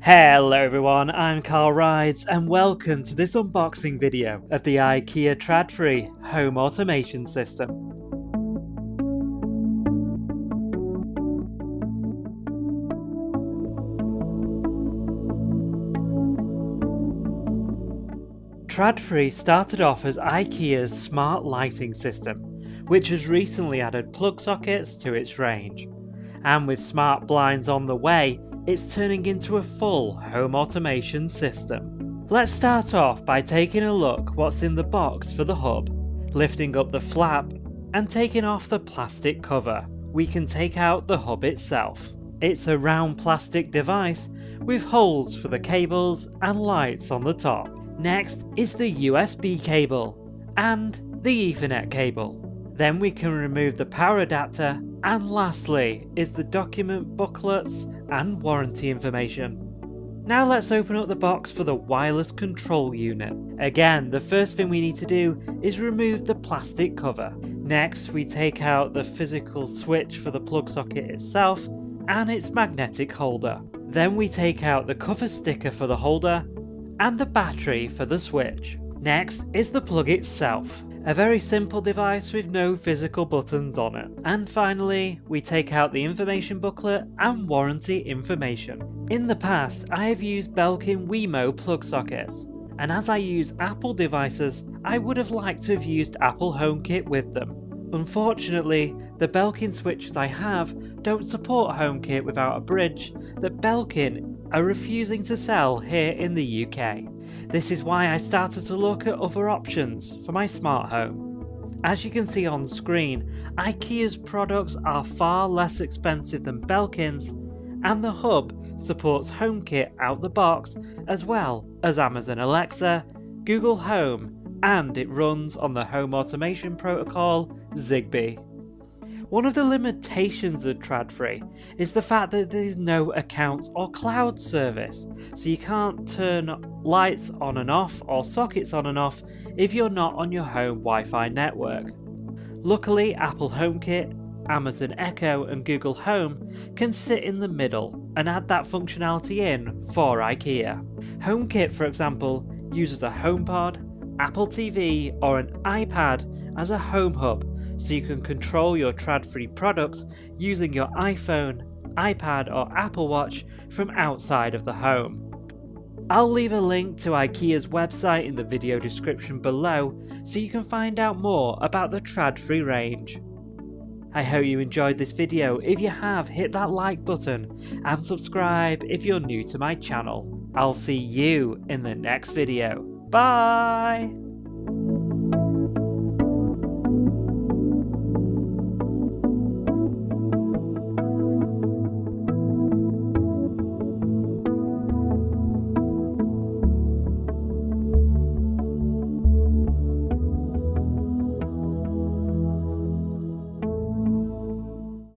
Hello everyone, I'm Carl Rides and welcome to this unboxing video of the IKEA TRÅDFRI home automation system. TRÅDFRI started off as IKEA's smart lighting system, which has recently added plug sockets to its range. And with smart blinds on the way, it's turning into a full home automation system. Let's start off by taking a look what's in the box for the hub. Lifting up the flap and taking off the plastic cover, we can take out the hub itself. It's a round plastic device with holes for the cables and lights on the top. Next is the USB cable and the Ethernet cable. Then we can remove the power adapter, and lastly is the document booklets and warranty information. Now let's open up the box for the wireless control unit. Again, the first thing we need to do is remove the plastic cover. Next we take out the physical switch for the plug socket itself and its magnetic holder. Then we take out the cover sticker for the holder and the battery for the switch. Next is the plug itself. A very simple device with no physical buttons on it. And finally, we take out the information booklet and warranty information. In the past, I have used Belkin Wemo plug sockets, and as I use Apple devices, I would have liked to have used Apple HomeKit with them. Unfortunately, the Belkin switches I have don't support HomeKit without a bridge that Belkin are refusing to sell here in the UK. This is why I started to look at other options for my smart home. As you can see on screen, IKEA's products are far less expensive than Belkin's, and the hub supports HomeKit out the box as well as Amazon Alexa, Google Home, and it runs on the home automation protocol Zigbee. One of the limitations of TRÅDFRI is the fact that there is no accounts or cloud service, so you can't turn lights on and off or sockets on and off if you're not on your home Wi-Fi network. Luckily, Apple HomeKit, Amazon Echo and Google Home can sit in the middle and add that functionality in for IKEA. HomeKit, for example, uses a HomePod, Apple TV or an iPad as a home hub, so you can control your TRÅDFRI products using your iPhone, iPad or Apple Watch from outside of the home. I'll leave a link to IKEA's website in the video description below so you can find out more about the TRÅDFRI range. I hope you enjoyed this video. If you have, hit that like button and subscribe if you're new to my channel. I'll see you in the next video. Bye!